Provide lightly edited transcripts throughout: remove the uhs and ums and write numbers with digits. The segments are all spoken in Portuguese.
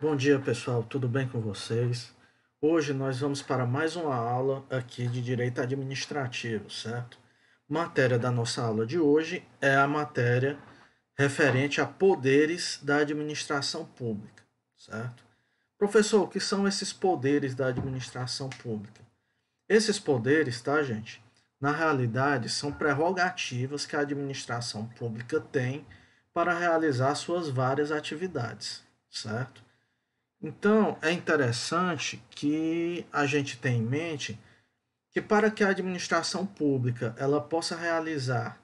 Bom dia, pessoal, tudo bem com vocês? Hoje nós vamos para mais uma aula aqui de Direito Administrativo, certo? Matéria da nossa aula de hoje é a matéria referente a poderes da administração pública, certo? Professor, o que são esses poderes da administração pública? Esses poderes, tá, gente? Na realidade, são prerrogativas que a administração pública tem para realizar suas várias atividades, certo? Então, é interessante que a gente tenha em mente que para que a administração pública ela possa realizar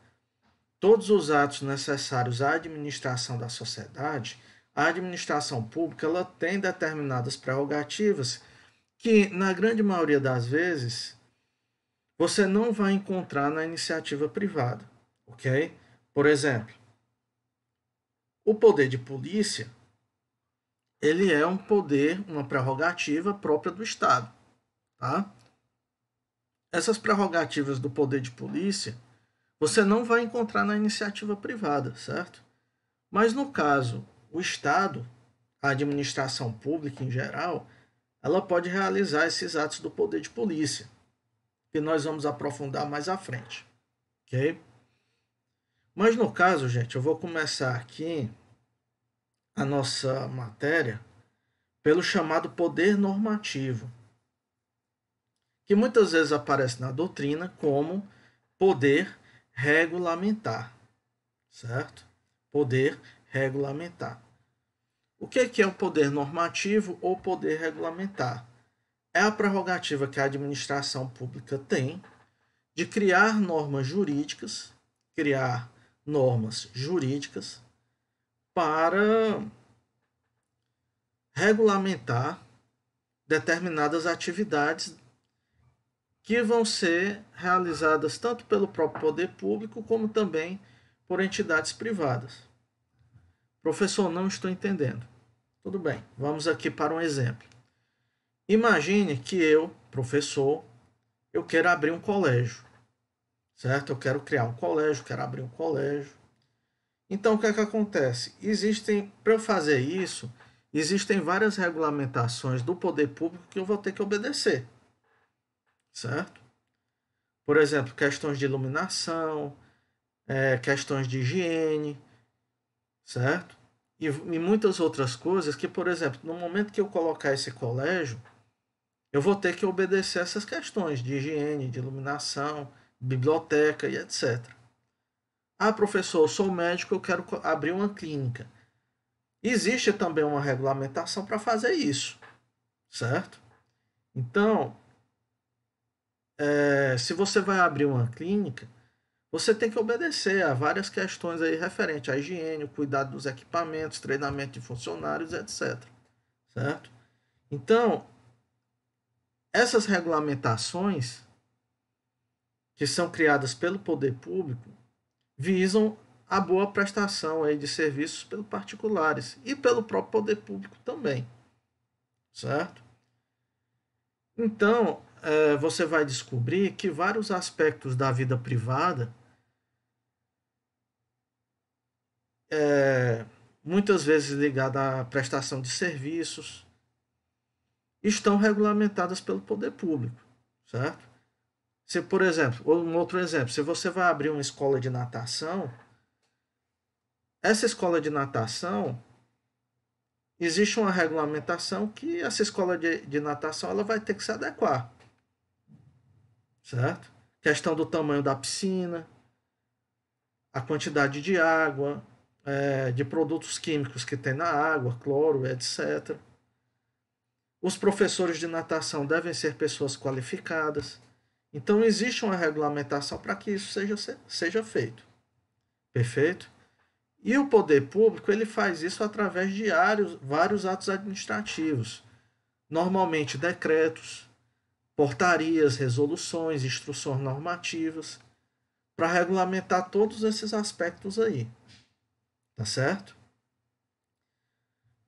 todos os atos necessários à administração da sociedade, a administração pública ela tem determinadas prerrogativas que, na grande maioria das vezes, você não vai encontrar na iniciativa privada, ok? Por exemplo, o poder de polícia, ele é um poder, uma prerrogativa própria do Estado, tá? Essas prerrogativas do poder de polícia você não vai encontrar na iniciativa privada, certo? Mas no caso, o Estado, a administração pública em geral, ela pode realizar esses atos do poder de polícia, que nós vamos aprofundar mais à frente, ok? Mas no caso, gente, eu vou começar aqui a nossa matéria pelo chamado poder normativo, que muitas vezes aparece na doutrina como poder regulamentar, certo? Poder regulamentar. O que é o poder normativo ou poder regulamentar? É a prerrogativa que a administração pública tem de criar normas jurídicas para regulamentar determinadas atividades que vão ser realizadas tanto pelo próprio poder público como também por entidades privadas. Professor, não estou entendendo. Tudo bem, vamos aqui para um exemplo. Imagine que eu, professor, eu quero abrir um colégio, certo? Eu quero criar um colégio, quero abrir um colégio. Então, o que é que acontece? Para eu fazer isso, existem várias regulamentações do poder público que eu vou ter que obedecer, certo? Por exemplo, questões de iluminação, questões de higiene, certo? E muitas outras coisas que, por exemplo, no momento que eu colocar esse colégio, eu vou ter que obedecer essas questões de higiene, de iluminação, biblioteca e etc. Ah, professor, eu sou médico, eu quero abrir uma clínica. Existe também uma regulamentação para fazer isso, certo? Então, se você vai abrir uma clínica, você tem que obedecer a várias questões aí referentes à higiene, o cuidado dos equipamentos, treinamento de funcionários, etc. Certo? Então, essas regulamentações que são criadas pelo poder público visam a boa prestação aí de serviços pelos particulares e pelo próprio poder público também, certo? Então, você vai descobrir que vários aspectos da vida privada, muitas vezes ligados à prestação de serviços, estão regulamentadas pelo poder público, certo? Se, por exemplo, um outro exemplo, se você vai abrir uma escola de natação, essa escola de natação existe uma regulamentação que essa escola de natação ela vai ter que se adequar, certo? Questão do tamanho da piscina, a quantidade de água, de produtos químicos que tem na água, cloro, etc. Os professores de natação devem ser pessoas qualificadas. Então, existe uma regulamentação para que isso seja feito. Perfeito? E o poder público ele faz isso através de vários atos administrativos, normalmente decretos, portarias, resoluções, instruções normativas, para regulamentar todos esses aspectos aí. Tá certo?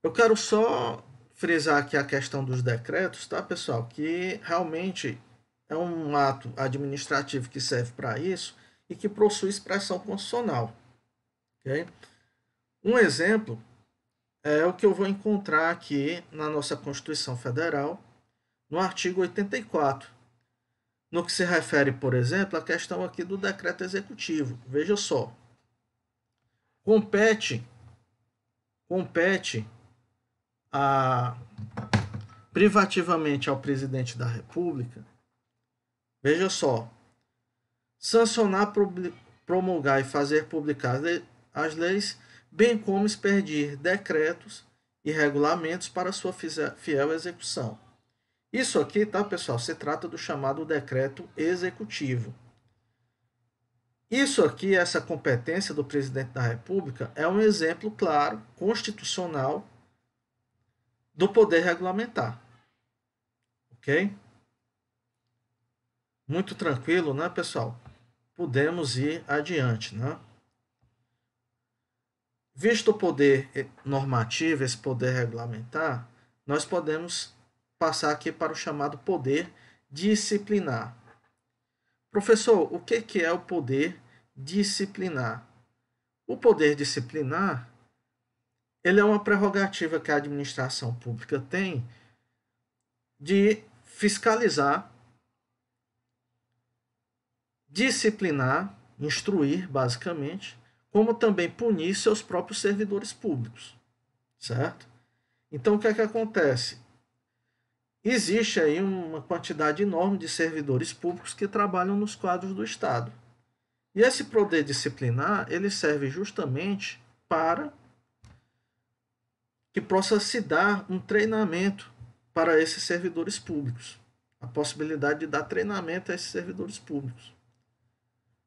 Eu quero só frisar aqui a questão dos decretos, tá, pessoal? Que realmente é um ato administrativo que serve para isso e que possui expressão constitucional. Okay? Um exemplo é o que eu vou encontrar aqui na nossa Constituição Federal, no artigo 84, no que se refere, por exemplo, à questão aqui do decreto executivo. Veja só, compete a, privativamente ao presidente da República, veja só, sancionar, promulgar e fazer publicar as leis, bem como expedir decretos e regulamentos para sua fiel execução. Isso aqui, tá, pessoal, se trata do chamado decreto executivo. Isso aqui, essa competência do presidente da República, é um exemplo claro, constitucional, do poder regulamentar. Ok? Muito tranquilo, né, pessoal? Podemos ir adiante, né? Visto o poder normativo, esse poder regulamentar, nós podemos passar aqui para o chamado poder disciplinar. Professor, o que é o poder disciplinar? O poder disciplinar, ele é uma prerrogativa que a administração pública tem de fiscalizar, disciplinar, instruir, basicamente, como também punir seus próprios servidores públicos, certo? Então, o que é que acontece? Existe aí uma quantidade enorme de servidores públicos que trabalham nos quadros do Estado. E esse poder disciplinar, ele serve justamente para que possa se dar um treinamento para esses servidores públicos. A possibilidade de dar treinamento a esses servidores públicos.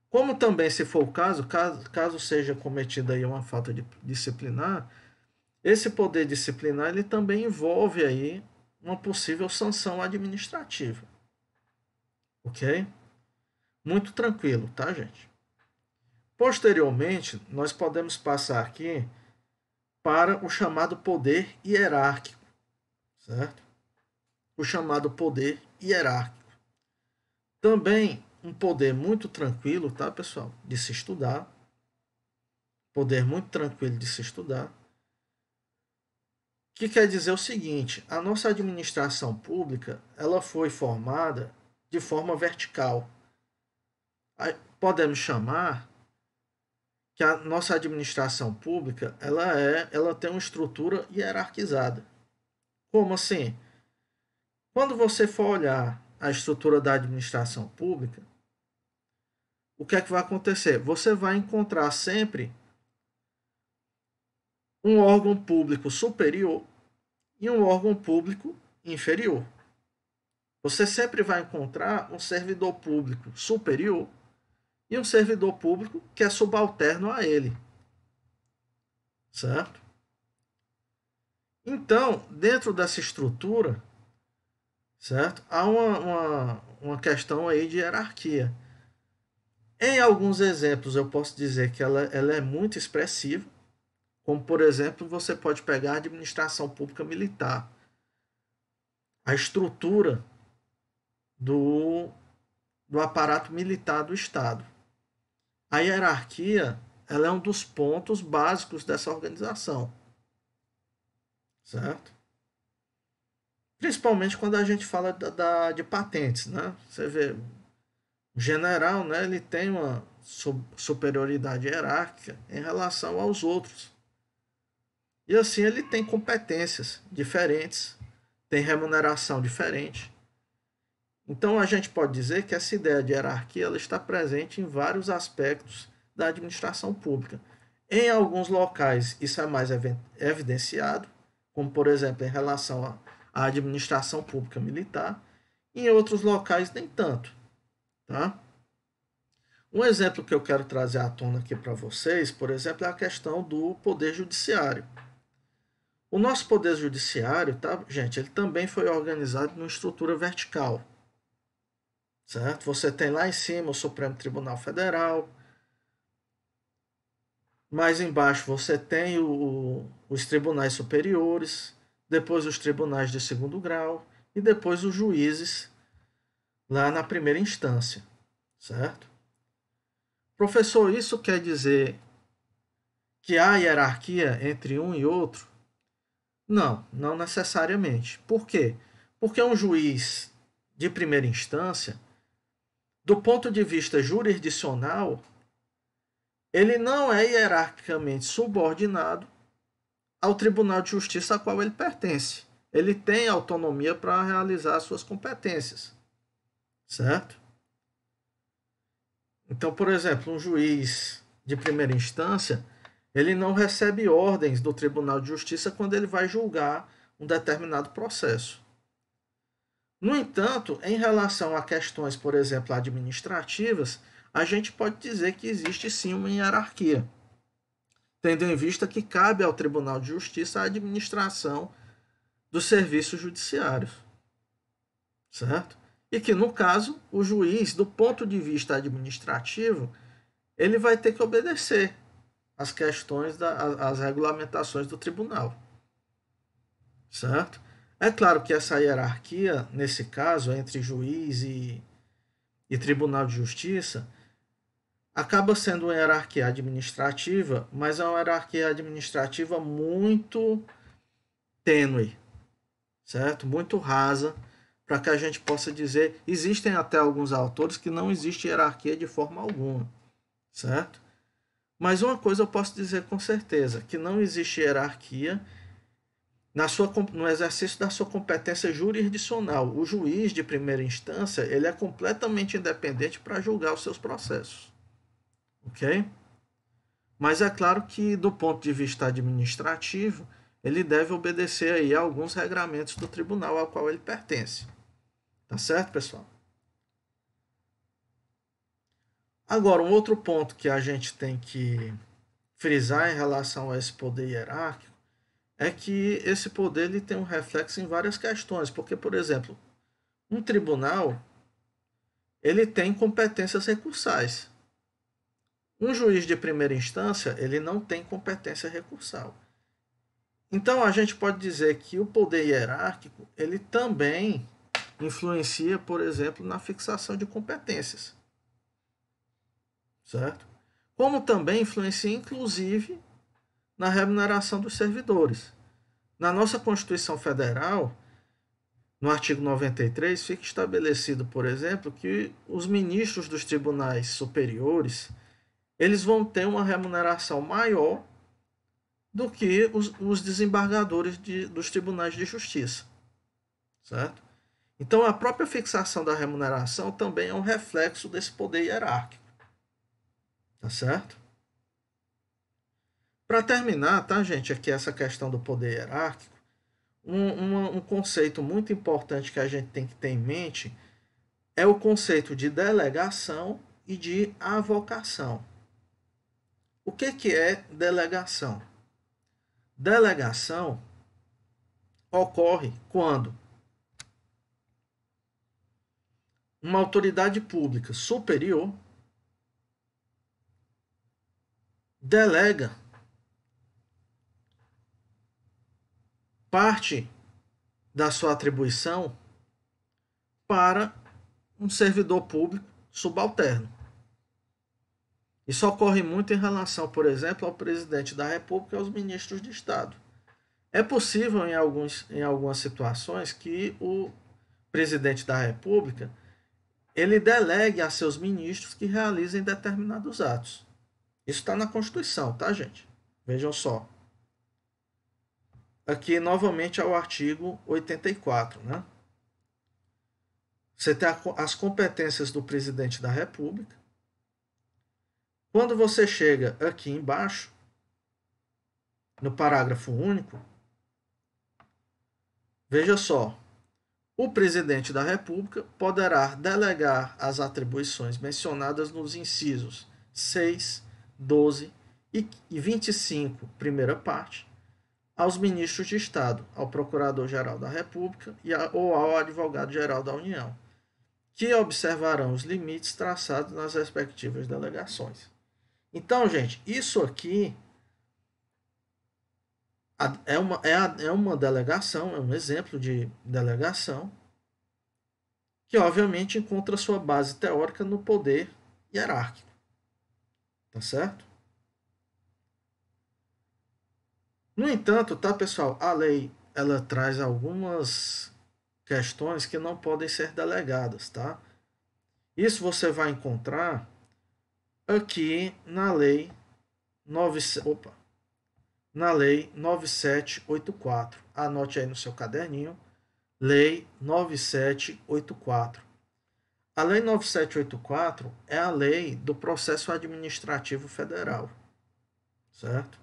Como também, se for o caso seja cometida aí uma falta de disciplinar, esse poder disciplinar ele também envolve aí uma possível sanção administrativa. Ok? Muito tranquilo, tá, gente? Posteriormente, nós podemos passar aqui para o chamado poder hierárquico, certo? O chamado poder hierárquico. Também um poder muito tranquilo, tá, pessoal? De se estudar. Poder muito tranquilo de se estudar. Que quer dizer o seguinte, a nossa administração pública, ela foi formada de forma vertical. Podemos chamar que a nossa administração pública, ela tem uma estrutura hierarquizada. Como assim? Quando você for olhar a estrutura da administração pública, o que é que vai acontecer? Você vai encontrar sempre um órgão público superior e um órgão público inferior. Você sempre vai encontrar um servidor público superior e um servidor público que é subalterno a ele. Certo? Então, dentro dessa estrutura, certo? Há uma questão aí de hierarquia. Em alguns exemplos, eu posso dizer que ela é muito expressiva, como, por exemplo, você pode pegar a administração pública militar. A estrutura do aparato militar do Estado. A hierarquia ela é um dos pontos básicos dessa organização. Certo? Principalmente quando a gente fala de patentes. Né? Você vê, o general, né, ele tem uma superioridade hierárquica em relação aos outros. E assim ele tem competências diferentes, tem remuneração diferente. Então a gente pode dizer que essa ideia de hierarquia ela está presente em vários aspectos da administração pública. Em alguns locais isso é mais evidenciado, como por exemplo em relação à administração pública militar, e em outros locais nem tanto. Tá? Um exemplo que eu quero trazer à tona aqui para vocês, por exemplo, é a questão do poder judiciário. O nosso poder judiciário, tá, gente, ele também foi organizado numa estrutura vertical. Certo? Você tem lá em cima o Supremo Tribunal Federal, mais embaixo você tem os tribunais superiores, depois os tribunais de segundo grau e depois os juízes lá na primeira instância, certo? Professor, isso quer dizer que há hierarquia entre um e outro? Não, não necessariamente. Por quê? Porque um juiz de primeira instância, do ponto de vista jurisdicional, ele não é hierarquicamente subordinado ao Tribunal de Justiça a qual ele pertence. Ele tem autonomia para realizar suas competências, certo? Então, por exemplo, um juiz de primeira instância, ele não recebe ordens do Tribunal de Justiça quando ele vai julgar um determinado processo. No entanto, em relação a questões, por exemplo, administrativas, a gente pode dizer que existe sim uma hierarquia, tendo em vista que cabe ao Tribunal de Justiça a administração dos serviços judiciários, certo? E que, no caso, o juiz, do ponto de vista administrativo, ele vai ter que obedecer às questões, às regulamentações do tribunal, certo? É claro que essa hierarquia, nesse caso, entre juiz e Tribunal de Justiça, acaba sendo uma hierarquia administrativa, mas é uma hierarquia administrativa muito tênue, certo? Muito rasa, para que a gente possa dizer, existem até alguns autores que não existe hierarquia de forma alguma, certo? Mas uma coisa eu posso dizer com certeza, que não existe hierarquia no exercício da sua competência jurisdicional. O juiz de primeira instância, ele é completamente independente para julgar os seus processos, ok? Mas é claro que, do ponto de vista administrativo, ele deve obedecer aí a alguns regramentos do tribunal ao qual ele pertence. Tá certo, pessoal? Agora, um outro ponto que a gente tem que frisar em relação a esse poder hierárquico é que esse poder ele tem um reflexo em várias questões, porque, por exemplo, um tribunal ele tem competências recursais. Um juiz de primeira instância ele não tem competência recursal. Então a gente pode dizer que o poder hierárquico ele também influencia, por exemplo, na fixação de competências, certo? Como também influencia, inclusive, na remuneração dos servidores. Na nossa Constituição Federal, no artigo 93, fica estabelecido, por exemplo, que os ministros dos tribunais superiores eles vão ter uma remuneração maior do que os desembargadores dos tribunais de justiça, certo? Então, a própria fixação da remuneração também é um reflexo desse poder hierárquico, tá certo? Para terminar, tá, gente, aqui essa questão do poder hierárquico, um conceito muito importante que a gente tem que ter em mente é o conceito de delegação e de avocação. O que é delegação? Delegação ocorre quando uma autoridade pública superior delega parte da sua atribuição para um servidor público subalterno. Isso ocorre muito em relação, por exemplo, ao presidente da República e aos ministros de Estado. É possível, em algumas situações, que o presidente da República ele delegue a seus ministros que realizem determinados atos. Isso está na Constituição, tá, gente? Vejam só. Aqui, novamente, é o artigo 84, né? Você tem as competências do presidente da República. Quando você chega aqui embaixo, no parágrafo único, veja só. O presidente da República poderá delegar as atribuições mencionadas nos incisos 6, 12 e 25, primeira parte, aos ministros de Estado, ao Procurador-Geral da República ou ao Advogado-Geral da União, que observarão os limites traçados nas respectivas delegações. Então, gente, isso aqui é uma delegação, é um exemplo de delegação, que obviamente encontra sua base teórica no poder hierárquico. Tá certo? No entanto, tá, pessoal, a lei ela traz algumas questões que não podem ser delegadas, tá? Isso você vai encontrar aqui na lei 9, opa, na lei 9784. Anote aí no seu caderninho, lei 9784. A lei 9784 é a lei do processo administrativo federal, certo?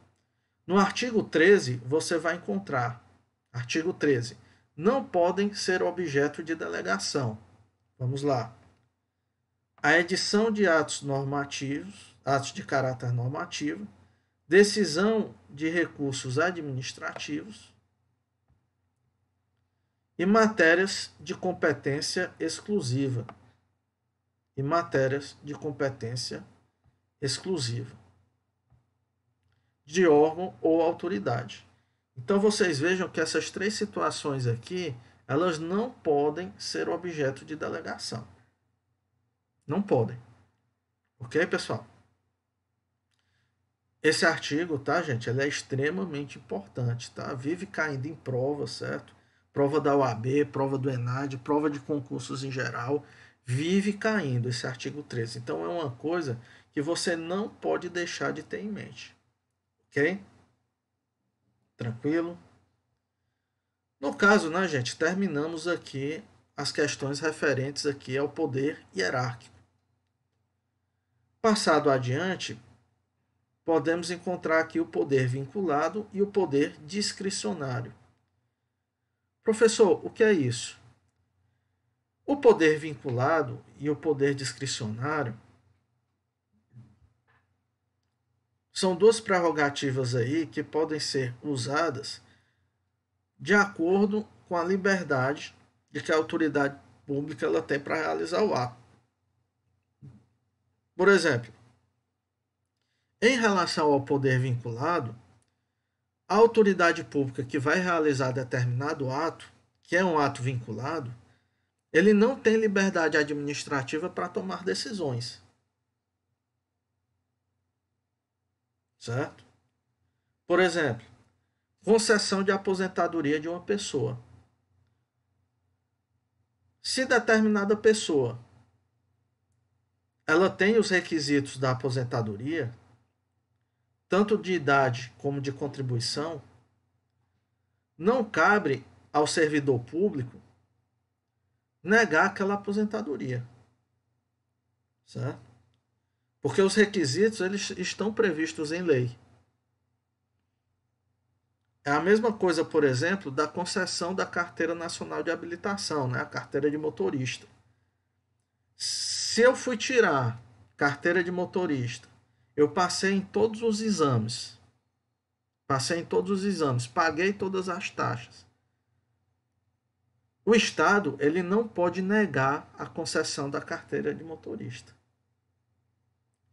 No artigo 13, você vai encontrar, artigo 13, não podem ser objeto de delegação. Vamos lá. A edição de atos normativos, atos de caráter normativo, decisão de recursos administrativos e matérias de competência exclusiva. E matérias de competência exclusiva de órgão ou autoridade. Então vocês vejam que essas três situações aqui, elas não podem ser objeto de delegação. Não podem. Ok, pessoal? Esse artigo, tá, gente? Ele é extremamente importante, tá? Vive caindo em prova, certo? Prova da OAB, prova do ENAD, prova de concursos em geral. Vive caindo esse artigo 13. Então é uma coisa que você não pode deixar de ter em mente. Ok? Tranquilo? No caso, né, gente, terminamos aqui as questões referentes aqui ao poder hierárquico. Passado adiante, podemos encontrar aqui o poder vinculado e o poder discricionário. Professor, o que é isso? O poder vinculado e o poder discricionário são duas prerrogativas aí que podem ser usadas de acordo com a liberdade de que a autoridade pública ela tem para realizar o ato. Por exemplo, em relação ao poder vinculado, a autoridade pública que vai realizar determinado ato, que é um ato vinculado, ele não tem liberdade administrativa para tomar decisões. Certo? Por exemplo, concessão de aposentadoria de uma pessoa. Se determinada pessoa ela tem os requisitos da aposentadoria, tanto de idade como de contribuição, não cabe ao servidor público negar aquela aposentadoria. Certo? Porque os requisitos eles estão previstos em lei. É a mesma coisa, por exemplo, da concessão da Carteira Nacional de Habilitação, né? A carteira de motorista. Se eu fui tirar carteira de motorista, eu passei em todos os exames. Paguei todas as taxas. O Estado, ele não pode negar a concessão da carteira de motorista.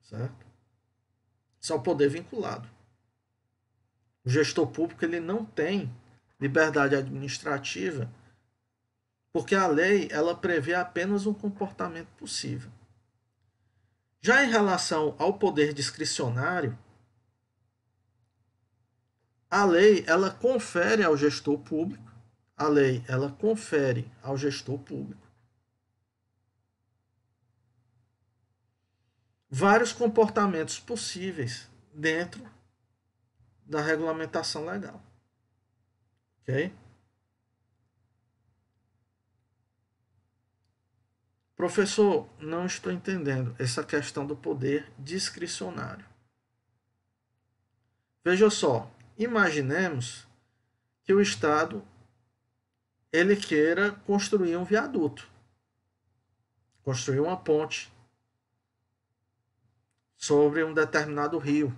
Certo? Isso é o poder vinculado. O gestor público, ele não tem liberdade administrativa porque a lei, ela prevê apenas um comportamento possível. Já em relação ao poder discricionário, a lei ela confere ao gestor público, vários comportamentos possíveis dentro da regulamentação legal. Ok? Professor, não estou entendendo essa questão do poder discricionário. Veja só, imaginemos que o Estado ele queira construir um viaduto, construir uma ponte sobre um determinado rio.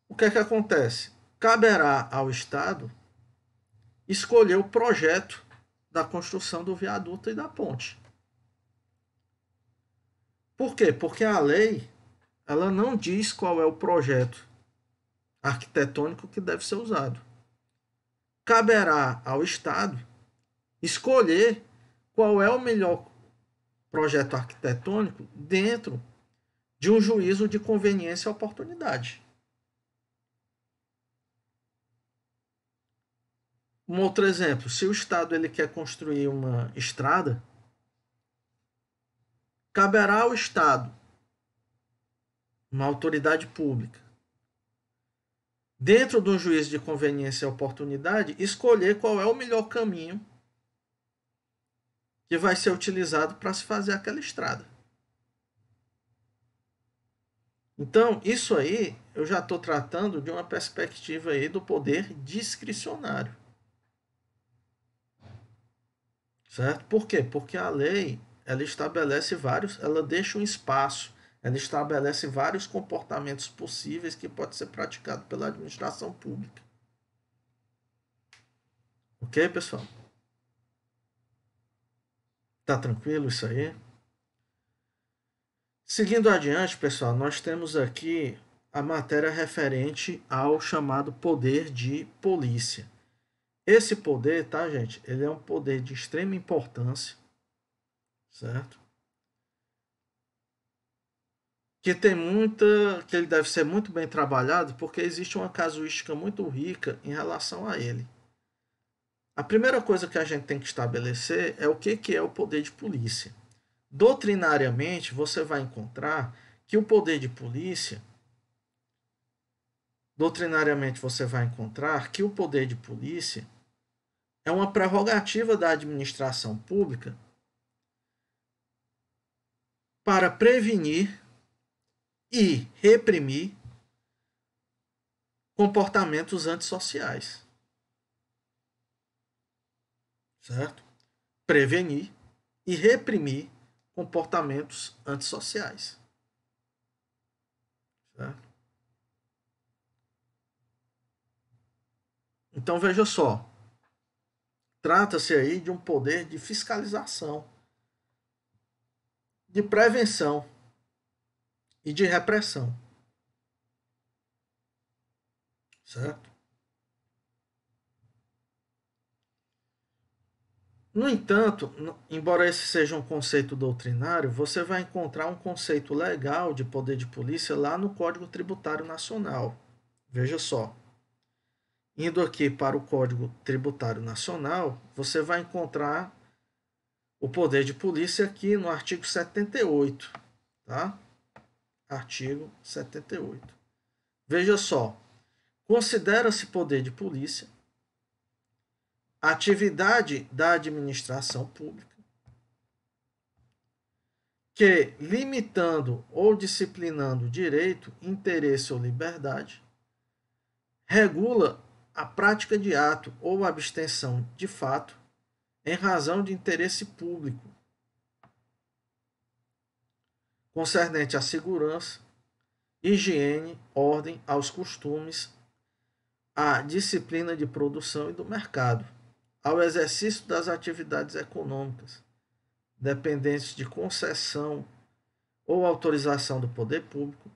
O que é que acontece? Caberá ao Estado escolher o projeto da construção do viaduto e da ponte. Por quê? Porque a lei ela não diz qual é o projeto arquitetônico que deve ser usado. Caberá ao Estado escolher qual é o melhor projeto arquitetônico dentro de um juízo de conveniência e oportunidade. Um outro exemplo, se o Estado ele quer construir uma estrada, caberá ao Estado, uma autoridade pública, dentro de um juízo de conveniência e oportunidade, escolher qual é o melhor caminho que vai ser utilizado para se fazer aquela estrada. Então, isso aí eu já estou tratando de uma perspectiva aí do poder discricionário. Certo? Por quê? Porque a lei, ela estabelece ela deixa um espaço, ela estabelece vários comportamentos possíveis que pode ser praticado pela administração pública. Ok, pessoal? Tá tranquilo isso aí? Seguindo adiante, pessoal, nós temos aqui a matéria referente ao chamado poder de polícia. Esse poder, tá, gente? Ele é um poder de extrema importância, certo? Que ele deve ser muito bem trabalhado, porque existe uma casuística muito rica em relação a ele. A primeira coisa que a gente tem que estabelecer é o que é o poder de polícia. Doutrinariamente, você vai encontrar que o poder de polícia, é uma prerrogativa da administração pública para prevenir e reprimir comportamentos antissociais. Certo? Prevenir e reprimir comportamentos antissociais. Certo? Então veja só, trata-se aí de um poder de fiscalização, de prevenção e de repressão. Certo? No entanto, embora esse seja um conceito doutrinário, você vai encontrar um conceito legal de poder de polícia lá no Código Tributário Nacional. Veja só. Indo aqui para o Código Tributário Nacional, você vai encontrar o poder de polícia aqui no artigo 78, tá? Artigo 78. Veja só. Considera-se poder de polícia atividade da administração pública que, limitando ou disciplinando direito, interesse ou liberdade, regula a prática de ato ou abstenção de fato em razão de interesse público concernente à segurança, higiene, ordem, aos costumes, à disciplina de produção e do mercado, ao exercício das atividades econômicas, dependentes de concessão ou autorização do poder público,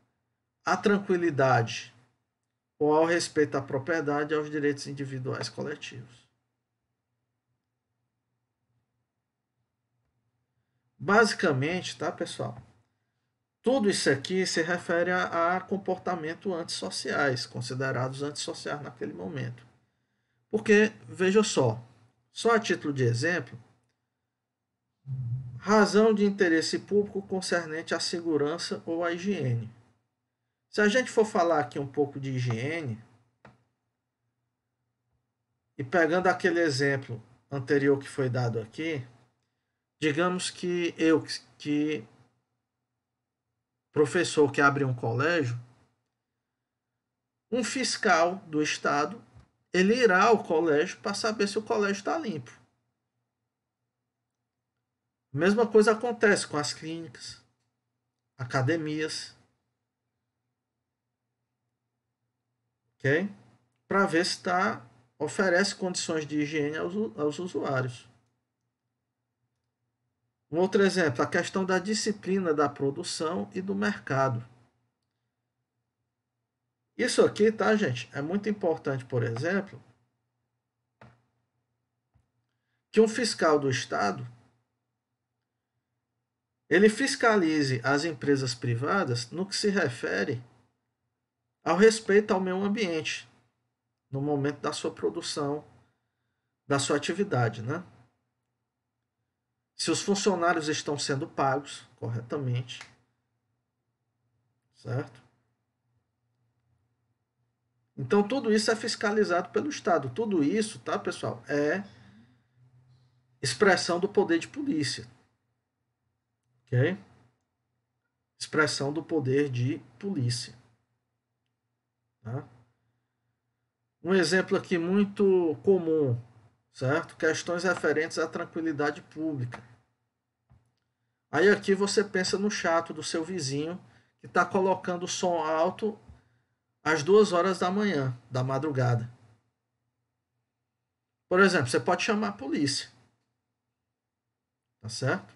à tranquilidade ou ao respeito à propriedade e aos direitos individuais coletivos. Basicamente, tá, pessoal? Tudo isso aqui se refere a comportamentos antissociais, considerados antissociais naquele momento. Porque, veja só a título de exemplo, razão de interesse público concernente à segurança ou à higiene. Se a gente for falar aqui um pouco de higiene, e pegando aquele exemplo anterior que foi dado aqui, digamos que professor que abre um colégio, um fiscal do estado, ele irá ao colégio para saber se o colégio está limpo. A mesma coisa acontece com as clínicas, academias, ok? Para ver se oferece condições de higiene aos usuários. Um outro exemplo, a questão da disciplina da produção e do mercado. Isso aqui, tá, gente? É muito importante, por exemplo, que um fiscal do Estado ele fiscalize as empresas privadas no que se refere ao respeito ao meio ambiente, no momento da sua produção, da sua atividade, né? Se os funcionários estão sendo pagos corretamente, certo? Então, tudo isso é fiscalizado pelo Estado. Tudo isso, tá, pessoal, é expressão do poder de polícia, ok? Expressão do poder de polícia, tá? Um exemplo aqui muito comum, certo? Questões referentes à tranquilidade pública. Aí aqui você pensa no chato do seu vizinho que está colocando o som alto às 2 horas da manhã, da madrugada. Por exemplo, você pode chamar a polícia, tá certo?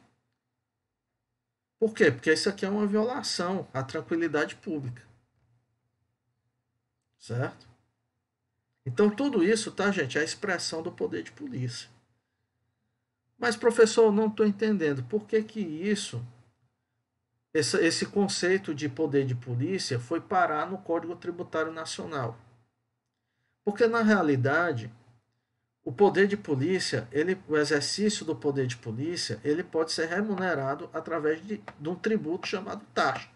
Por quê? Porque isso aqui é uma violação à tranquilidade pública, certo? Então tudo isso, tá, gente, é a expressão do poder de polícia. Mas, professor, eu não estou entendendo por que que esse conceito de poder de polícia foi parar no Código Tributário Nacional. Porque, na realidade, o poder de polícia, o exercício do poder de polícia, ele pode ser remunerado através de um tributo chamado taxa.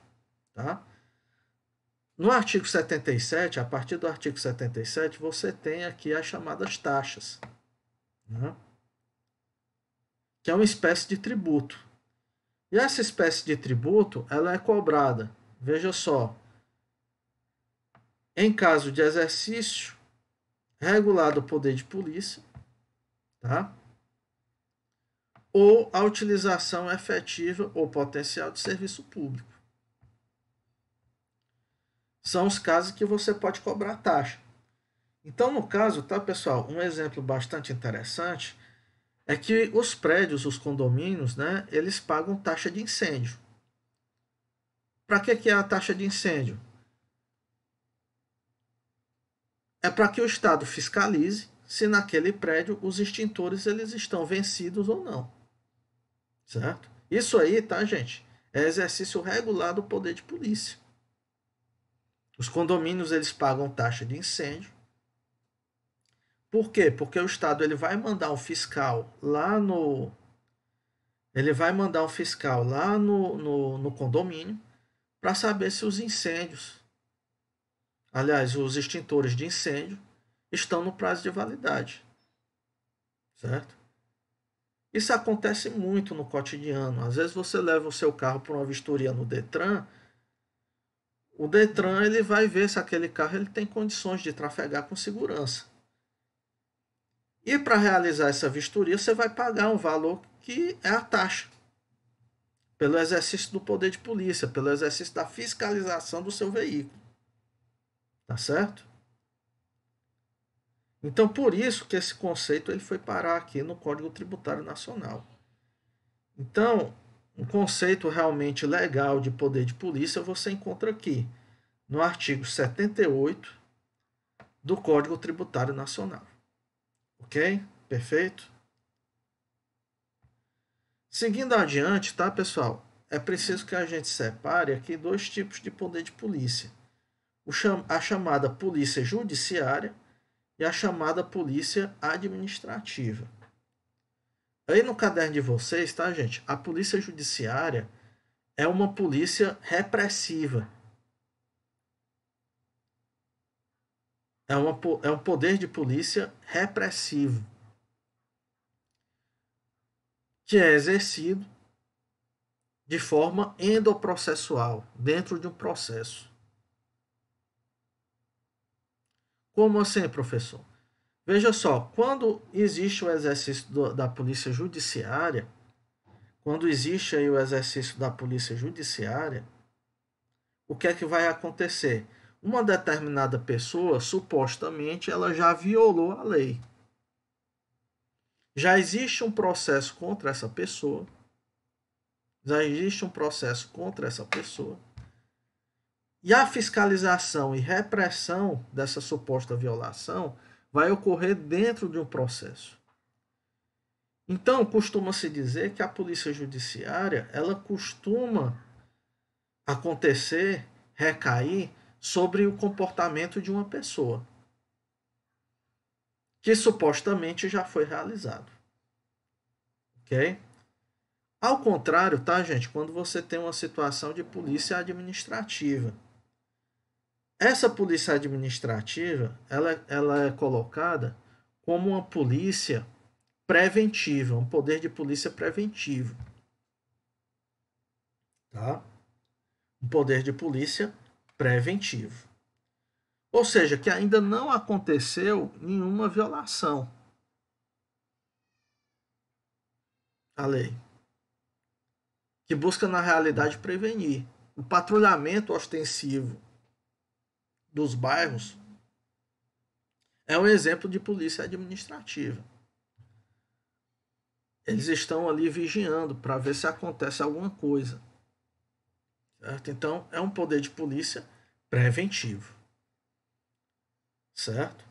Tá? No artigo 77, a partir do artigo 77, você tem aqui as chamadas taxas, né? Que é uma espécie de tributo. E essa espécie de tributo, ela é cobrada, veja só, em caso de exercício regulado do poder de polícia, tá? Ou a utilização efetiva ou potencial de serviço público. São os casos que você pode cobrar taxa. Então, no caso, tá, pessoal, um exemplo bastante interessante é que os prédios, os condomínios, né, eles pagam taxa de incêndio. Para que é a taxa de incêndio? É para que o Estado fiscalize se naquele prédio os extintores eles estão vencidos ou não. Certo? Isso aí, tá, gente? É exercício regular do poder de polícia. Os condomínios eles pagam taxa de incêndio. Por quê? Porque o Estado ele vai mandar um fiscal lá no no condomínio para saber se os incêndios, aliás, os extintores de incêndio estão no prazo de validade, certo? Isso acontece muito no cotidiano. Às vezes você leva o seu carro para uma vistoria no Detran, o Detran ele vai ver se aquele carro ele tem condições de trafegar com segurança. E para realizar essa vistoria, você vai pagar um valor que é a taxa, pelo exercício do poder de polícia, pelo exercício da fiscalização do seu veículo. Tá certo? Então, por isso que esse conceito ele foi parar aqui no Código Tributário Nacional. Então, um conceito realmente legal de poder de polícia você encontra aqui, no artigo 78 do Código Tributário Nacional. Ok? Perfeito? Seguindo adiante, tá, pessoal? É preciso que a gente separe aqui dois tipos de poder de polícia. A chamada polícia judiciária e a chamada polícia administrativa. Aí no caderno de vocês, tá, gente? A polícia judiciária é uma polícia repressiva. É um poder de polícia repressivo, que é exercido de forma endoprocessual, dentro de um processo. Como assim, professor? Veja só, quando existe o exercício da polícia judiciária, quando existe aí o exercício da polícia judiciária, o que é que vai acontecer? Uma determinada pessoa, supostamente, ela já violou a lei. Já existe um processo contra essa pessoa. Já existe um processo contra essa pessoa. E a fiscalização e repressão dessa suposta violação vai ocorrer dentro de um processo. Então, costuma-se dizer que a polícia judiciária, ela costuma acontecer, recair sobre o comportamento de uma pessoa. que supostamente já foi realizado. Ok? Ao contrário, tá, gente? Quando você tem uma situação de polícia administrativa. Essa polícia administrativa, ela é colocada como uma polícia preventiva, um poder de polícia preventivo. Tá? Um poder de polícia preventivo. Ou seja, que ainda não aconteceu nenhuma violação à lei, que busca, na realidade, prevenir. O patrulhamento ostensivo dos bairros é um exemplo de polícia administrativa. Eles estão ali vigiando para ver se acontece alguma coisa. Certo? Então, é um poder de polícia preventivo. Certo?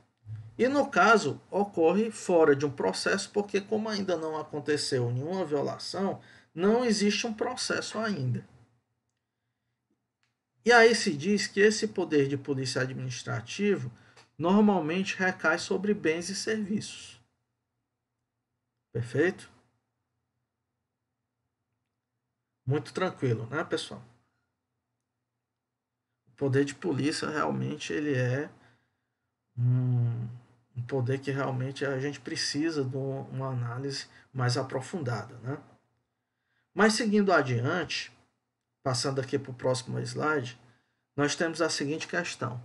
E no caso, ocorre fora de um processo, porque como ainda não aconteceu nenhuma violação, não existe um processo ainda. E aí se diz que esse poder de polícia administrativo normalmente recai sobre bens e serviços. Perfeito? Muito tranquilo, né, pessoal? O poder de polícia realmente ele é um poder que realmente a gente precisa de uma análise mais aprofundada, né? Mas seguindo adiante, passando aqui para o próximo slide, nós temos a seguinte questão: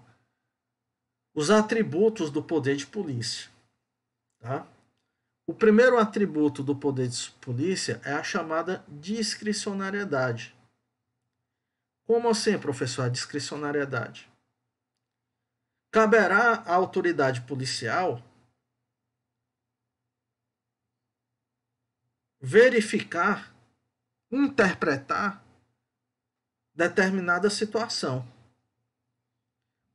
os atributos do poder de polícia. Tá? O primeiro atributo do poder de polícia é a chamada discricionariedade. Como assim, professor, a discricionariedade? Caberá à autoridade policial verificar, interpretar determinada situação,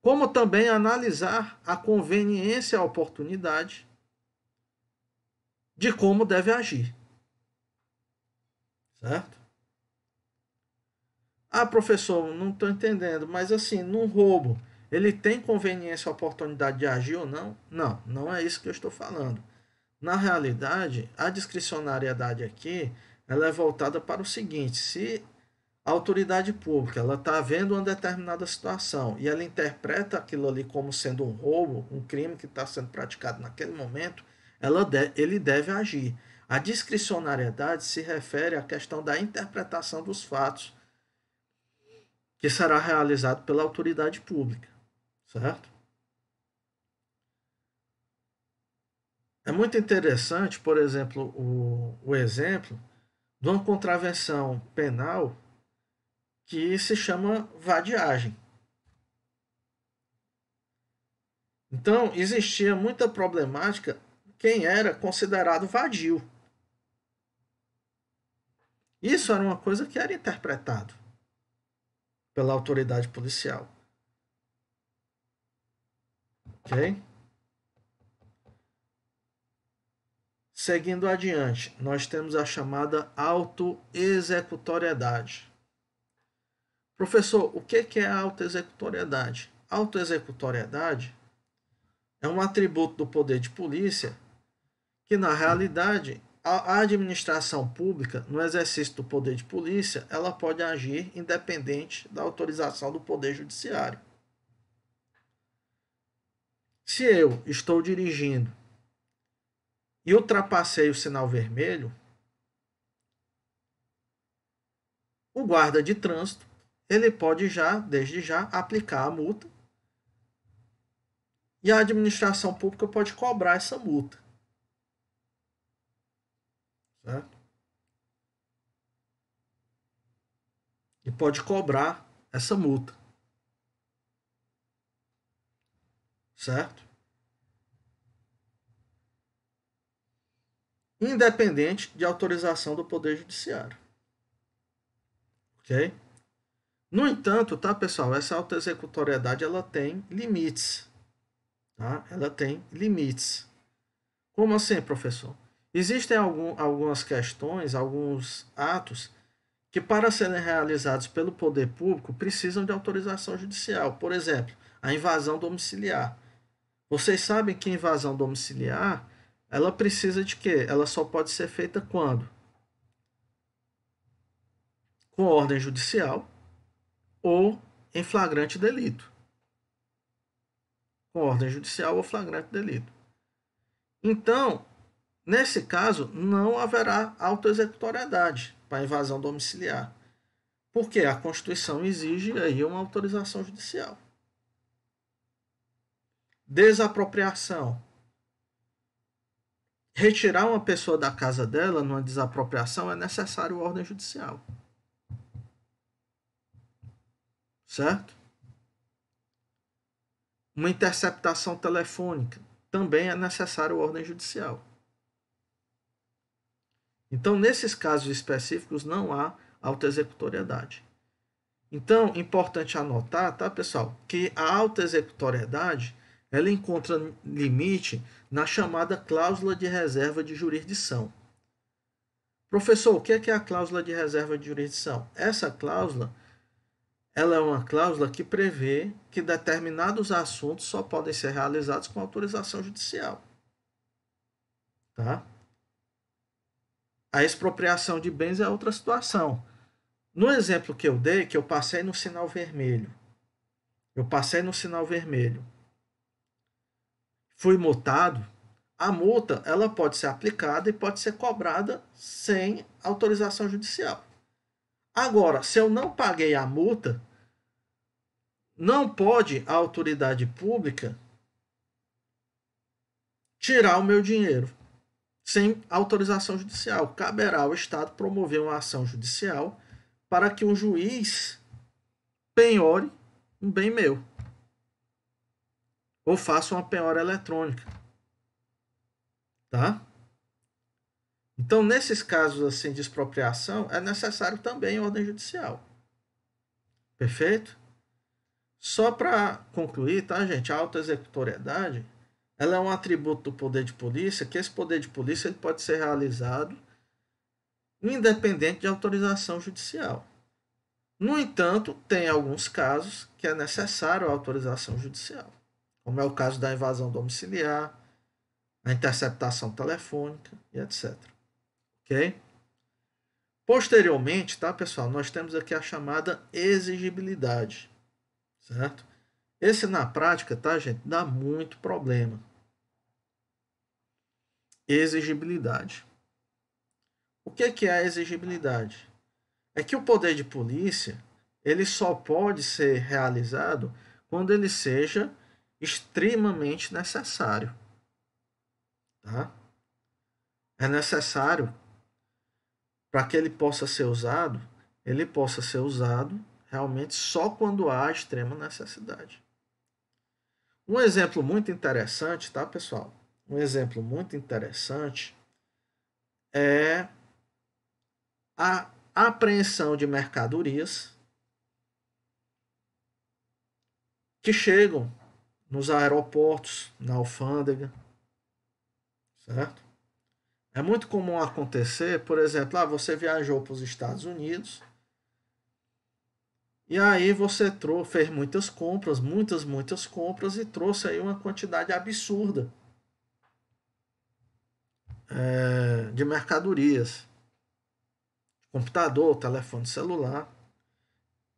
como também analisar a conveniência e a oportunidade de como deve agir. Certo? Ah, professor, não estou entendendo, mas assim, num roubo, ele tem conveniência e oportunidade de agir ou não? Não, não é isso que eu estou falando. Na realidade, a discricionariedade aqui, ela é voltada para o seguinte: se a autoridade pública ela está vendo uma determinada situação e ela interpreta aquilo ali como sendo um roubo, um crime que está sendo praticado naquele momento, ele deve agir. A discricionariedade se refere à questão da interpretação dos fatos que será realizado pela autoridade pública, certo? É muito interessante, por exemplo, o exemplo de uma contravenção penal que se chama vadiagem. Então, existia muita problemática quem era considerado vadio. Isso era uma coisa que era interpretado pela autoridade policial. Ok? Seguindo adiante, nós temos a chamada autoexecutoriedade. Professor, o que é a autoexecutoriedade? Autoexecutoriedade é um atributo do poder de polícia que, na realidade, a administração pública, no exercício do poder de polícia, ela pode agir independente da autorização do poder judiciário. Se eu estou dirigindo e ultrapassei o sinal vermelho, o guarda de trânsito ele pode já, desde já, aplicar a multa e a administração pública pode cobrar essa multa. Certo? E pode cobrar essa multa. Certo? Independente de autorização do Poder Judiciário. Ok? No entanto, tá, pessoal, essa autoexecutoriedade ela tem limites. Tá? Ela tem limites. Como assim, professor? Existem algumas questões, alguns atos que, para serem realizados pelo poder público, precisam de autorização judicial. Por exemplo, a invasão domiciliar. Vocês sabem que invasão domiciliar, ela precisa de quê? Ela só pode ser feita quando? Com ordem judicial ou em flagrante delito. Com ordem judicial ou flagrante delito. Então, nesse caso, não haverá autoexecutoriedade para invasão domiciliar, porque a Constituição exige aí uma autorização judicial. Desapropriação. Retirar uma pessoa da casa dela numa desapropriação é necessário ordem judicial. Certo? Uma interceptação telefônica também é necessário ordem judicial. Então, nesses casos específicos, não há autoexecutoriedade. Então, importante anotar, tá, pessoal, que a autoexecutoriedade ela encontra limite na chamada cláusula de reserva de jurisdição. Professor, o que é a cláusula de reserva de jurisdição? Essa cláusula ela é uma cláusula que prevê que determinados assuntos só podem ser realizados com autorização judicial. Tá? A expropriação de bens é outra situação. No exemplo que eu dei, que eu passei no sinal vermelho, fui multado, a multa ela pode ser aplicada e pode ser cobrada sem autorização judicial. Agora, se eu não paguei a multa, não pode a autoridade pública tirar o meu dinheiro sem autorização judicial. Caberá ao Estado promover uma ação judicial para que um juiz penhore um bem meu ou faça uma penhora eletrônica. Tá? Então, nesses casos assim de expropriação, é necessário também ordem judicial. Perfeito? Só para concluir, tá, gente? A autoexecutoriedade ela é um atributo do poder de polícia, que esse poder de polícia ele pode ser realizado independente de autorização judicial. No entanto, tem alguns casos que é necessário a autorização judicial, como é o caso da invasão domiciliar, a interceptação telefônica e etc. Ok? Posteriormente, tá, pessoal, nós temos aqui a chamada exigibilidade, certo? Esse na prática, tá, gente, dá muito problema. Exigibilidade. O que é a exigibilidade? É que o poder de polícia ele só pode ser realizado quando ele seja extremamente necessário. Tá? É necessário para que ele possa ser usado realmente só quando há extrema necessidade. Um exemplo muito interessante, tá, pessoal? Um exemplo muito interessante é a apreensão de mercadorias que chegam nos aeroportos, na alfândega, certo? É muito comum acontecer, por exemplo, você viajou para os Estados Unidos e aí você fez muitas compras e trouxe aí uma quantidade absurda de mercadorias, computador, telefone celular.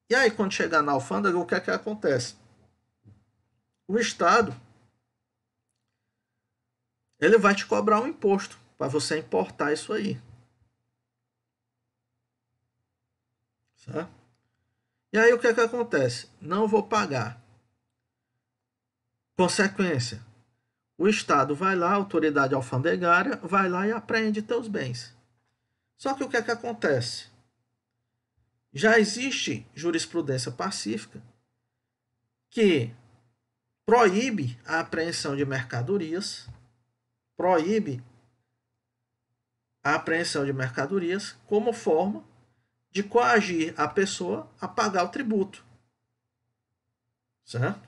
E aí quando chegar na alfândega, o que é que acontece? O Estado ele vai te cobrar um imposto para você importar isso aí. Certo? E aí o que é que acontece? Não vou pagar. Consequência, o Estado vai lá, a autoridade alfandegária, vai lá e apreende teus bens. Só que o que é que acontece? Já existe jurisprudência pacífica que proíbe a apreensão de mercadorias, como forma de coagir a pessoa a pagar o tributo. Certo?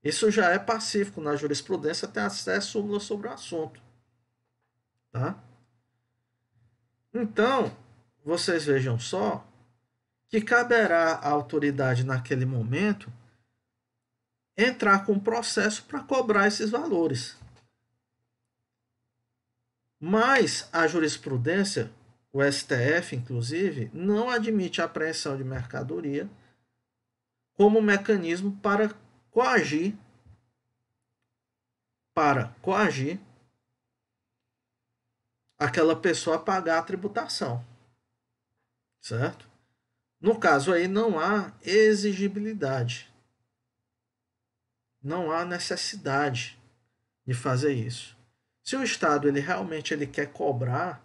Isso já é pacífico na jurisprudência, tem até súmula sobre o assunto. Tá? Então, vocês vejam só que caberá à autoridade naquele momento entrar com um processo para cobrar esses valores. Mas a jurisprudência, o STF, inclusive, não admite a apreensão de mercadoria como mecanismo para coagir aquela pessoa a pagar a tributação, certo? No caso aí não há exigibilidade, não há necessidade de fazer isso. Se o Estado ele realmente quer cobrar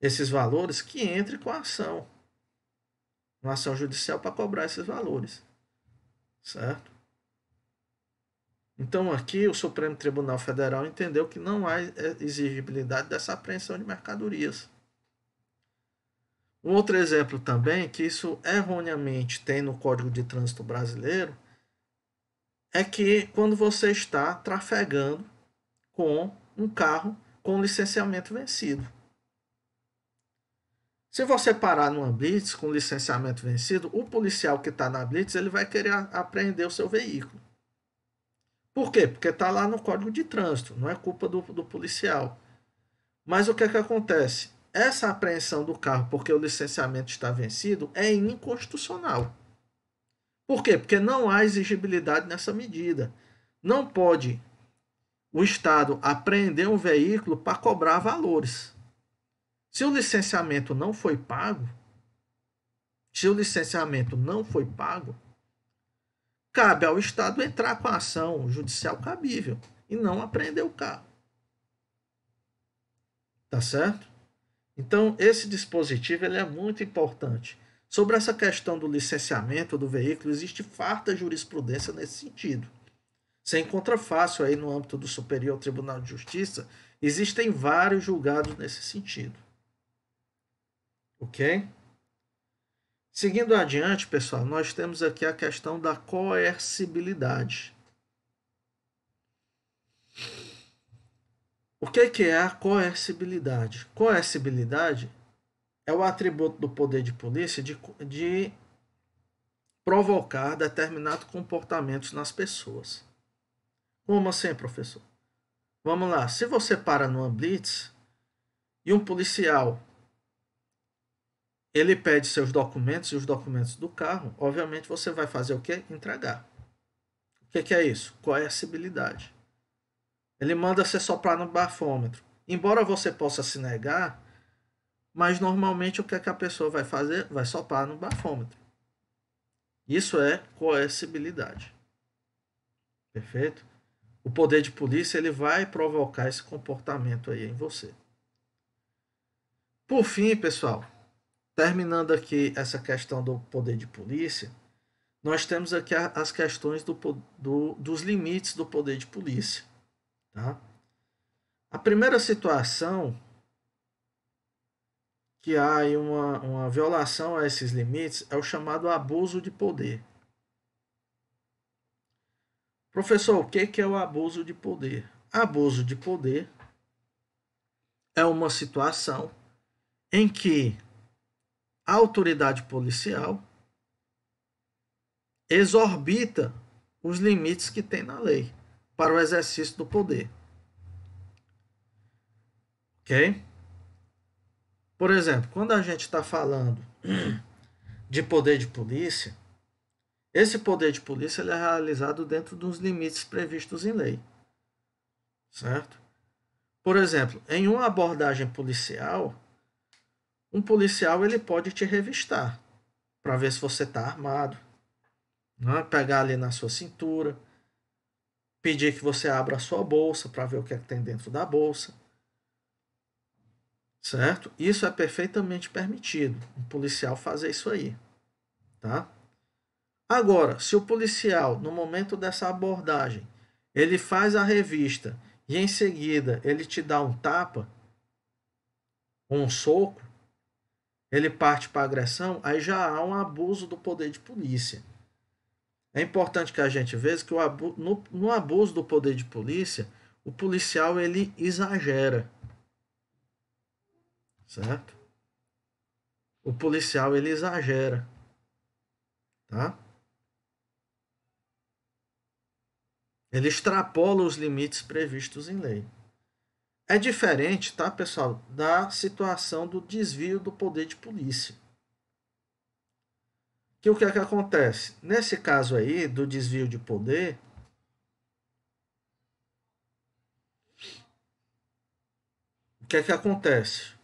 esses valores, que entre com a ação, uma ação judicial para cobrar esses valores, certo? Então aqui o Supremo Tribunal Federal entendeu que não há exigibilidade dessa apreensão de mercadorias. Um outro exemplo também, que isso erroneamente tem no Código de Trânsito Brasileiro, é que quando você está trafegando com um carro com licenciamento vencido. Se você parar numa blitz com licenciamento vencido, o policial que está na blitz ele vai querer apreender o seu veículo. Por quê? Porque está lá no Código de Trânsito, não é culpa do policial. Mas o que é que acontece? Essa apreensão do carro porque o licenciamento está vencido é inconstitucional. Por quê? Porque não há exigibilidade nessa medida. Não pode o Estado apreender um veículo para cobrar valores. Se o licenciamento não foi pago, cabe ao Estado entrar com a ação judicial cabível e não apreender o carro. Tá certo? Então, esse dispositivo ele é muito importante. Sobre essa questão do licenciamento do veículo, existe farta jurisprudência nesse sentido. Você encontra fácil aí no âmbito do Superior Tribunal de Justiça, existem vários julgados nesse sentido. Ok? Seguindo adiante, pessoal, nós temos aqui a questão da coercibilidade. O que é a coercibilidade? Coercibilidade é o atributo do poder de polícia de provocar determinados comportamentos nas pessoas. Como assim, professor? Vamos lá. Se você para numa blitz e um policial ele pede seus documentos e os documentos do carro, obviamente você vai fazer o quê? Entregar. O que é isso? Coercibilidade. Ele manda você soprar no bafômetro. Embora você possa se negar, mas normalmente o que é que a pessoa vai fazer? Vai soprar no bafômetro. Isso é coercibilidade. Perfeito? O poder de polícia ele vai provocar esse comportamento aí em você. Por fim, pessoal, terminando aqui essa questão do poder de polícia, nós temos aqui as questões dos limites do poder de polícia. Tá? A primeira situação que há uma violação a esses limites é o chamado abuso de poder. Professor, o que é o abuso de poder? Abuso de poder é uma situação em que a autoridade policial exorbita os limites que tem na lei para o exercício do poder. Ok? Por exemplo, quando a gente está falando de poder de polícia, esse poder de polícia ele é realizado dentro dos limites previstos em lei. Certo? Por exemplo, em uma abordagem policial, um policial ele pode te revistar para ver se você está armado, né? Pegar ali na sua cintura, pedir que você abra a sua bolsa para ver o que é que tem dentro da bolsa. Certo? Isso é perfeitamente permitido, um policial fazer isso aí. Tá? Agora, se o policial, no momento dessa abordagem, ele faz a revista e em seguida ele te dá um tapa, um soco, ele parte para agressão, aí já há um abuso do poder de polícia. É importante que a gente veja que no abuso do poder de polícia, o policial ele exagera. Certo? O policial ele exagera. Tá? Ele extrapola os limites previstos em lei. É diferente, tá, pessoal, da situação do desvio do poder de polícia. Que o que é que acontece? Nesse caso aí, do desvio de poder, o que é que acontece?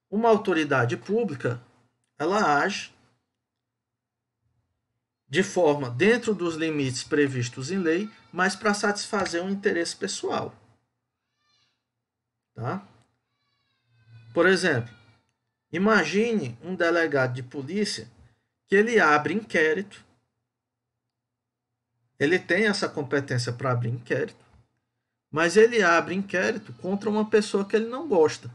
Uma autoridade pública, ela age de forma dentro dos limites previstos em lei, mas para satisfazer um interesse pessoal, tá? Por exemplo, imagine um delegado de polícia que ele abre inquérito, ele tem essa competência para abrir inquérito, mas ele abre inquérito contra uma pessoa que ele não gosta.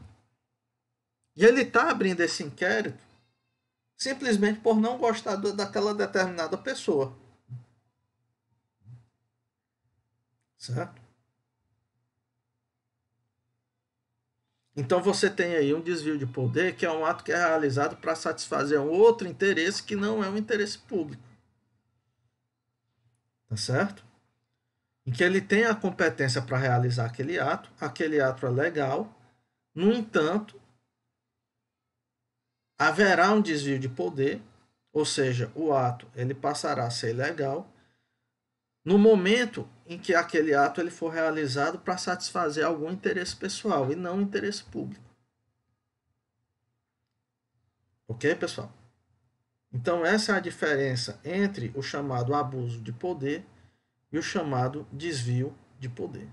E ele está abrindo esse inquérito simplesmente por não gostar daquela determinada pessoa. Certo? Então você tem aí um desvio de poder, que é um ato que é realizado para satisfazer um outro interesse que não é um interesse público. Tá certo? Em que ele tem a competência para realizar aquele ato é legal, no entanto, haverá um desvio de poder, ou seja, o ato ele passará a ser ilegal no momento em que aquele ato ele for realizado para satisfazer algum interesse pessoal e não um interesse público. Ok, pessoal? Então, essa é a diferença entre o chamado abuso de poder e o chamado desvio de poder.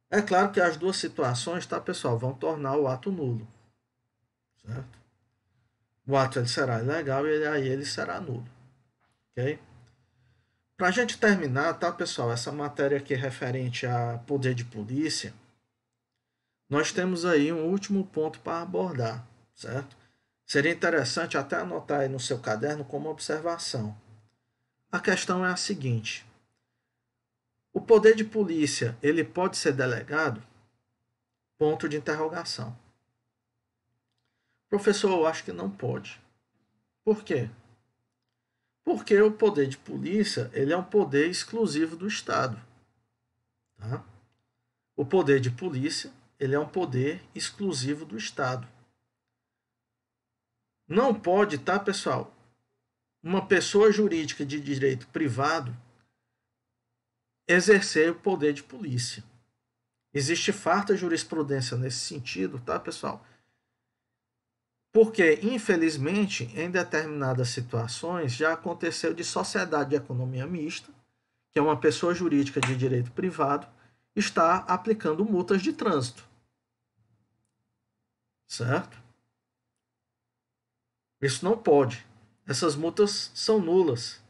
É claro que as duas situações, tá, pessoal, vão tornar o ato nulo. Certo? O ato ele será ilegal e aí ele será nulo. Ok? Para a gente terminar, tá, pessoal, essa matéria aqui referente a poder de polícia, nós temos aí um último ponto para abordar, certo? Seria interessante até anotar aí no seu caderno como observação. A questão é a seguinte: o poder de polícia, ele pode ser delegado? Ponto de interrogação. Professor, eu acho que não pode. Por quê? Porque o poder de polícia, ele é um poder exclusivo do Estado. Tá? O poder de polícia, ele é um poder exclusivo do Estado. Não pode, tá, pessoal? Uma pessoa jurídica de direito privado exercer o poder de polícia. Existe farta jurisprudência nesse sentido, tá, pessoal? Porque, infelizmente, em determinadas situações já aconteceu de sociedade de economia mista, que é uma pessoa jurídica de direito privado, está aplicando multas de trânsito. Certo? Isso não pode. Essas multas são nulas.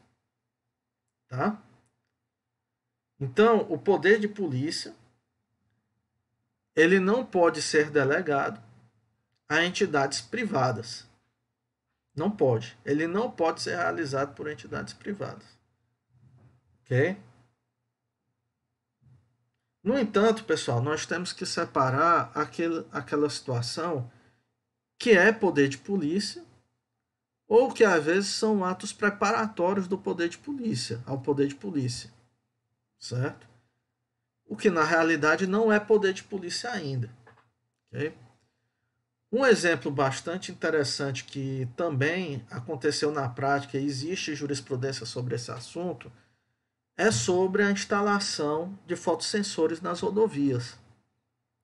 Tá? Então, o poder de polícia, ele não pode ser delegado a entidades privadas. Não pode. Ele não pode ser realizado por entidades privadas. Ok? No entanto, pessoal, nós temos que separar aquela situação que é poder de polícia ou que às vezes são atos preparatórios do poder de polícia, ao poder de polícia. Certo? O que na realidade não é poder de polícia ainda. Ok? Um exemplo bastante interessante que também aconteceu na prática e existe jurisprudência sobre esse assunto é sobre a instalação de fotossensores nas rodovias,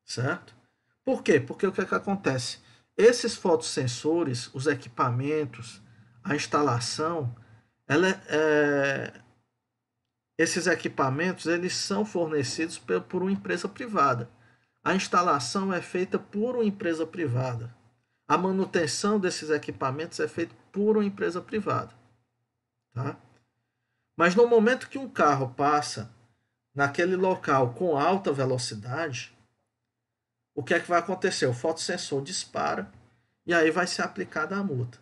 certo? Por quê? Porque o que, é que acontece? Esses fotossensores, os equipamentos, a instalação, esses equipamentos eles são fornecidos por uma empresa privada. A instalação é feita por uma empresa privada. A manutenção desses equipamentos é feita por uma empresa privada. Tá? Mas no momento que um carro passa naquele local com alta velocidade, o que é que vai acontecer? O fotossensor dispara e aí vai ser aplicada a multa.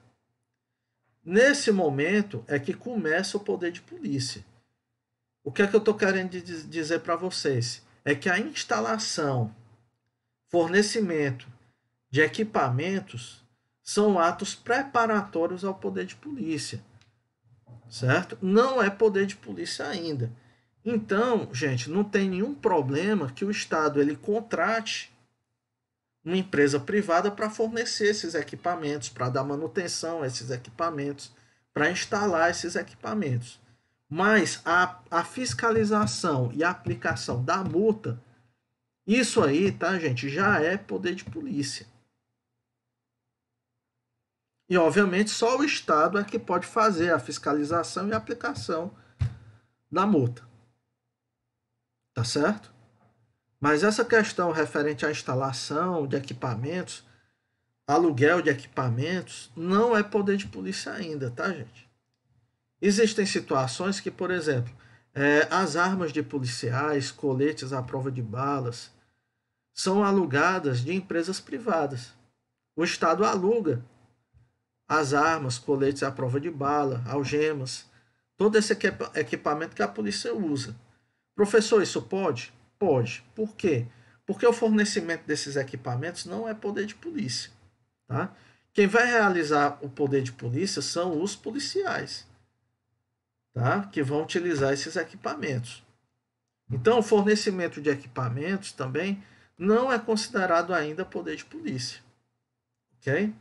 Nesse momento é que começa o poder de polícia. O que é que eu estou querendo dizer para vocês? É que a instalação, fornecimento de equipamentos são atos preparatórios ao poder de polícia. Certo? Não é poder de polícia ainda. Então, gente, não tem nenhum problema que o Estado ele contrate uma empresa privada para fornecer esses equipamentos, para dar manutenção a esses equipamentos, para instalar esses equipamentos. Mas a fiscalização e a aplicação da multa, isso aí, tá, gente, já é poder de polícia. E, obviamente, só o Estado é que pode fazer a fiscalização e a aplicação da multa. Tá certo? Mas essa questão referente à instalação de equipamentos, aluguel de equipamentos, não é poder de polícia ainda, tá, gente? Existem situações que, por exemplo, as armas de policiais, coletes à prova de balas, são alugadas de empresas privadas. O Estado aluga as armas, coletes à prova de bala, algemas, todo esse equipamento que a polícia usa. Professor, isso pode? Pode. Por quê? Porque o fornecimento desses equipamentos não é poder de polícia. Tá? Quem vai realizar o poder de polícia são os policiais, tá? Que vão utilizar esses equipamentos. Então, o fornecimento de equipamentos também não é considerado ainda poder de polícia. Ok?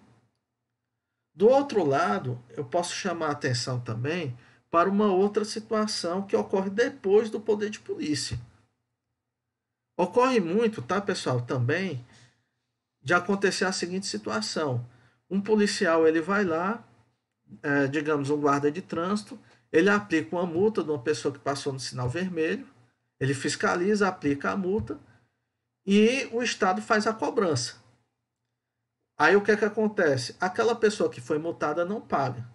Do outro lado, eu posso chamar a atenção também para uma outra situação que ocorre depois do poder de polícia. Ocorre muito, tá, pessoal, também de acontecer a seguinte situação. Um policial ele vai lá, digamos, um guarda de trânsito, ele aplica uma multa de uma pessoa que passou no sinal vermelho, ele fiscaliza, aplica a multa e o Estado faz a cobrança. Aí o que é que acontece? Aquela pessoa que foi multada não paga.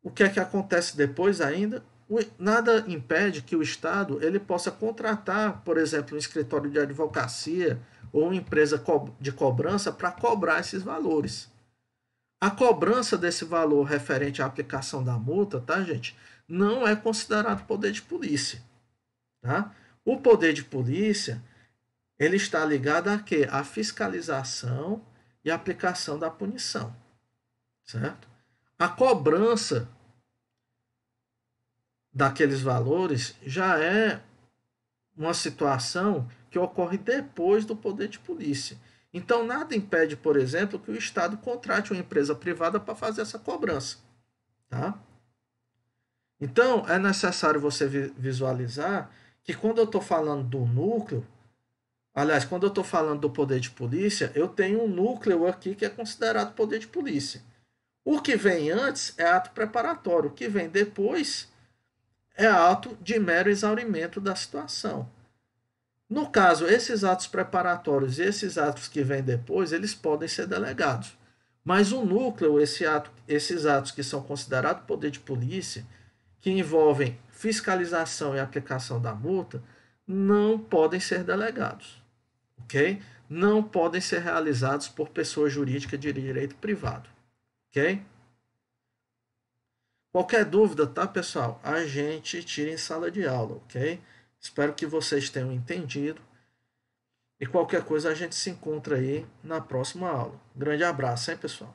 O que é que acontece depois ainda? Nada impede que o Estado ele possa contratar, por exemplo, um escritório de advocacia ou uma empresa de cobrança para cobrar esses valores. A cobrança desse valor referente à aplicação da multa, tá, gente? Não é considerado poder de polícia, tá? O poder de polícia, ele está ligado a quê? A fiscalização e a aplicação da punição, certo? A cobrança daqueles valores já é uma situação que ocorre depois do poder de polícia. Então, nada impede, por exemplo, que o Estado contrate uma empresa privada para fazer essa cobrança. Tá? Então, é necessário você visualizar que quando eu estou falando do núcleo, aliás, quando eu estou falando do poder de polícia, eu tenho um núcleo aqui que é considerado poder de polícia. O que vem antes é ato preparatório, o que vem depois é ato de mero exaurimento da situação. No caso, esses atos preparatórios e esses atos que vêm depois, eles podem ser delegados. Mas o núcleo, esses atos que são considerados poder de polícia, que envolvem fiscalização e aplicação da multa, não podem ser delegados. Ok? Não podem ser realizados por pessoa jurídica de direito privado. Ok? Qualquer dúvida, tá, pessoal? A gente tira em sala de aula, ok? Espero que vocês tenham entendido. E qualquer coisa a gente se encontra aí na próxima aula. Grande abraço, hein, pessoal?